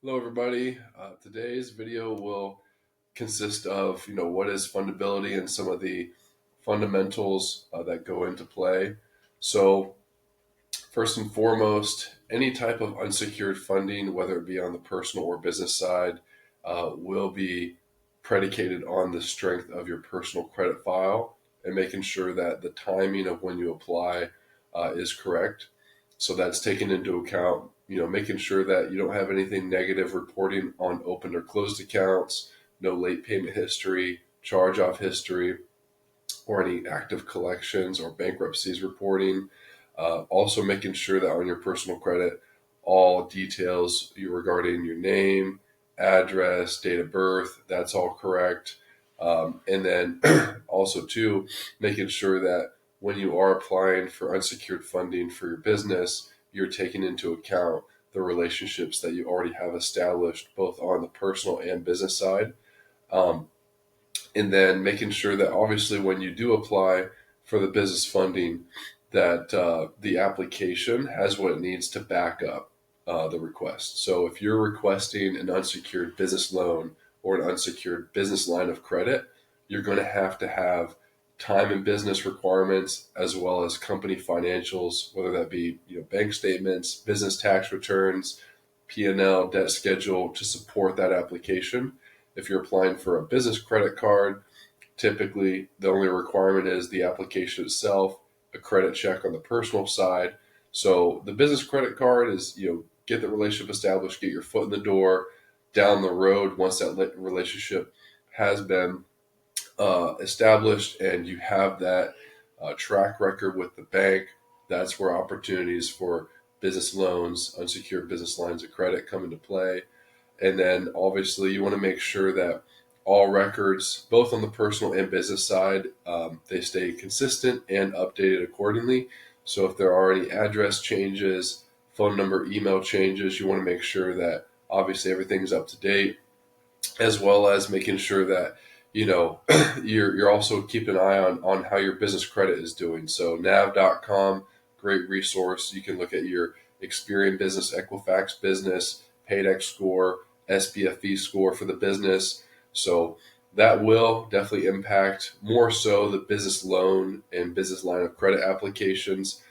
Hello, everybody. Today's video will consist of, what is fundability and some of the fundamentals that go into play. So, first and foremost, any type of unsecured funding, whether it be on the personal or business side, will be predicated on the strength of your personal credit file and making sure that the timing of when you apply is correct. So that's taken into account, making sure that you don't have anything negative reporting on opened or closed accounts, no late payment history, charge off history, or any active collections or bankruptcies reporting. Also, making sure that on your personal credit, all details regarding your name, address, date of birth, that's all correct. And then also, too, making sure that when you are applying for unsecured funding for your business, you're taking into account the relationships that you already have established, both on the personal and business side. Um, and then making sure that obviously when you do apply for the business funding, that the application has what it needs to back up the request. So if you're requesting an unsecured business loan or an unsecured business line of credit, you're going to have time and business requirements as well as company financials, whether that be bank statements, business tax returns, P&L, debt schedule to support that application. If you're applying for a business credit card, typically the only requirement is the application itself, a credit check on the personal side. So the business credit card is, get the relationship established, get your foot in the door. Down the road, once that relationship has been established and you have that track record with the bank, that's where opportunities for business loans, unsecured business lines of credit come into play. And then obviously you want to make sure that all records, both on the personal and business side, they stay consistent and updated accordingly. So if there are any address changes, phone number, email changes, you want to make sure that obviously everything's up to date, as well as making sure that you're also keeping an eye on how your business credit is doing. So nav.com, great resource. You can look at your Experian business, Equifax business, Paydex score, SBFE score for the business. So that will definitely impact more so the business loan and business line of credit applications.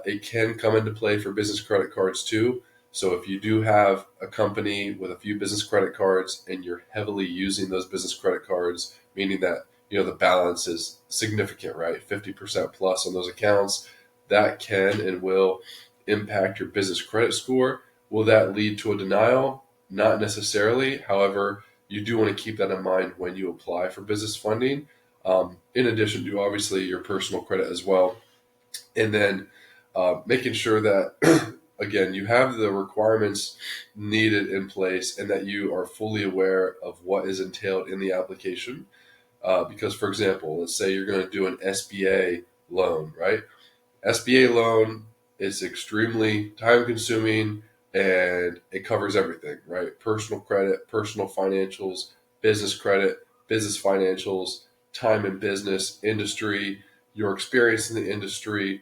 It can come into play for business credit cards too. So if you do have a company with a few business credit cards and you're heavily using those business credit cards, meaning that the balance is significant, right? 50% plus on those accounts, that can and will impact your business credit score. Will that lead to a denial? Not necessarily. However, you do want to keep that in mind when you apply for business funding, in addition to obviously your personal credit as well. And then making sure that, again, you have the requirements needed in place and that you are fully aware of what is entailed in the application. Because, for example, let's say you're going to do an SBA loan, right? SBA loan is extremely time consuming and it covers everything, right? Personal credit, personal financials, business credit, business financials, time in business, industry, your experience in the industry.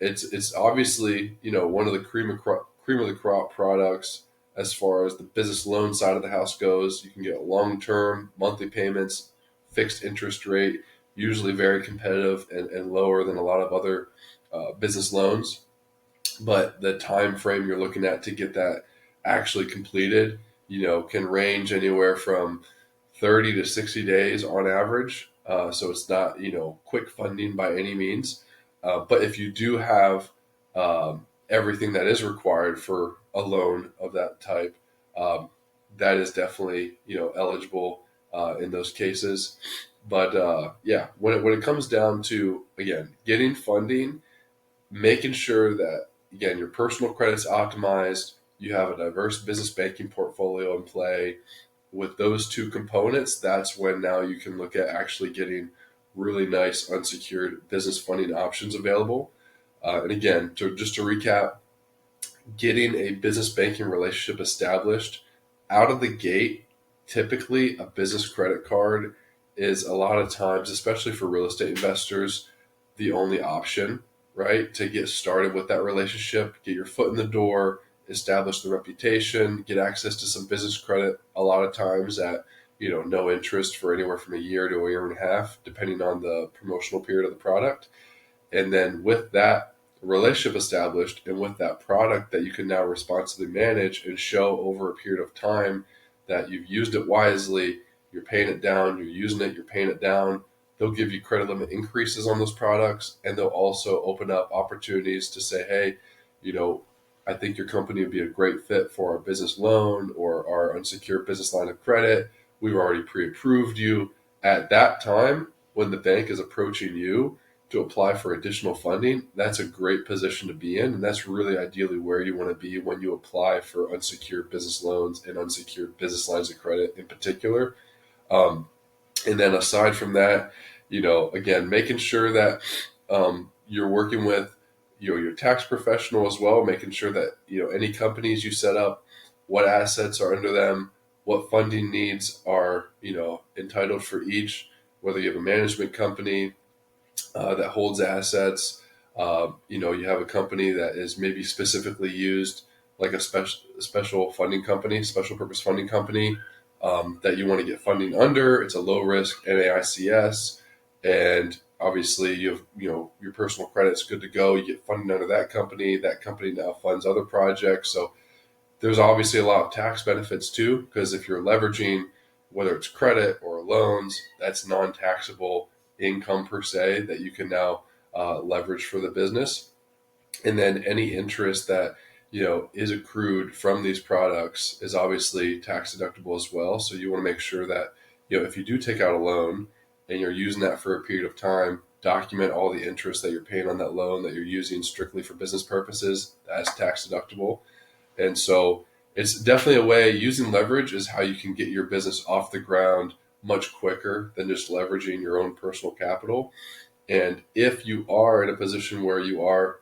It's obviously, one of the cream of the crop products as far as the business loan side of the house goes. You can get long term monthly payments, fixed interest rate, usually very competitive and lower than a lot of other business loans. But the time frame you're looking at to get that actually completed, can range anywhere from 30 to 60 days on average. So it's not, quick funding by any means. But if you do have everything that is required for a loan of that type, that is definitely, eligible in those cases. But yeah, when it comes down to, again, getting funding, making sure that, again, your personal credit's optimized, you have a diverse business banking portfolio in play. With those two components, that's when now you can look at actually getting really nice unsecured business funding options available. And again, just to recap, getting a business banking relationship established out of the gate, typically a business credit card is a lot of times, especially for real estate investors, the only option, right? To get started with that relationship, get your foot in the door, establish the reputation, get access to some business credit a lot of times at no interest for anywhere from a year to a year and a half, depending on the promotional period of the product. And then with that relationship established and with that product that you can now responsibly manage and show over a period of time that you've used it wisely, you're paying it down, you're using it, you're paying it down, they'll give you credit limit increases on those products. And they'll also open up opportunities to say, hey, I think your company would be a great fit for our business loan or our unsecured business line of credit. We've already pre-approved you. At that time, when the bank is approaching you to apply for additional funding, that's a great position to be in. And that's really ideally where you want to be when you apply for unsecured business loans and unsecured business lines of credit in particular. And then aside from that, again, making sure that you're working with your tax professional as well, making sure that any companies you set up, what assets are under them, what funding needs are entitled for each, whether you have a management company that holds assets, you have a company that is maybe specifically used like a special funding company, special purpose funding company that you want to get funding under. It's a low risk NAICS, and obviously you have your personal credit's good to go. You get funding under that company. That company now funds other projects. So there's obviously a lot of tax benefits too, because if you're leveraging, whether it's credit or loans, that's non-taxable income per se that you can now leverage for the business. And then any interest that is accrued from these products is obviously tax deductible as well. So you want to make sure that if you do take out a loan and you're using that for a period of time, document all the interest that you're paying on that loan that you're using strictly for business purposes as tax deductible. And so it's definitely a way. Using leverage is how you can get your business off the ground much quicker than just leveraging your own personal capital. And if you are in a position where you are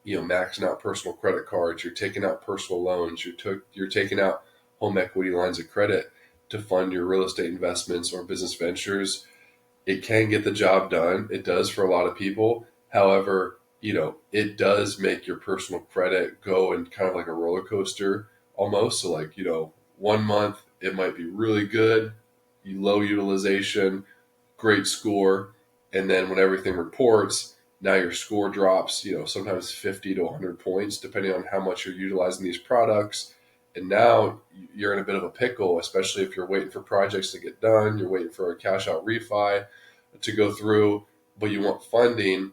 maxing out personal credit cards, you're taking out personal loans, you're taking out home equity lines of credit to fund your real estate investments or business ventures, it can get the job done. It does for a lot of people. However, it does make your personal credit go in kind of like a roller coaster almost. So like, 1 month, it might be really good, low utilization, great score. And then when everything reports, now your score drops, sometimes 50 to 100 points, depending on how much you're utilizing these products. And now you're in a bit of a pickle, especially if you're waiting for projects to get done, you're waiting for a cash out refi to go through, but you want funding.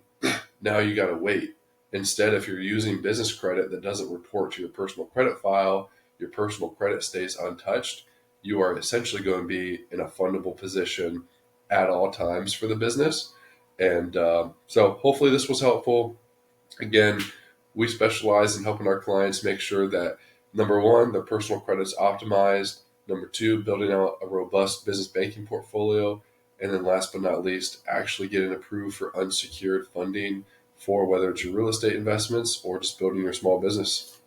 Now you got to wait. Instead, if you're using business credit that doesn't report to your personal credit file, your personal credit stays untouched. You are essentially going to be in a fundable position at all times for the business. And so hopefully this was helpful. Again, we specialize in helping our clients make sure that, number one, their personal credit is optimized. Number two, building out a robust business banking portfolio. And then last but not least, actually getting approved for unsecured funding for whether it's your real estate investments or just building your small business.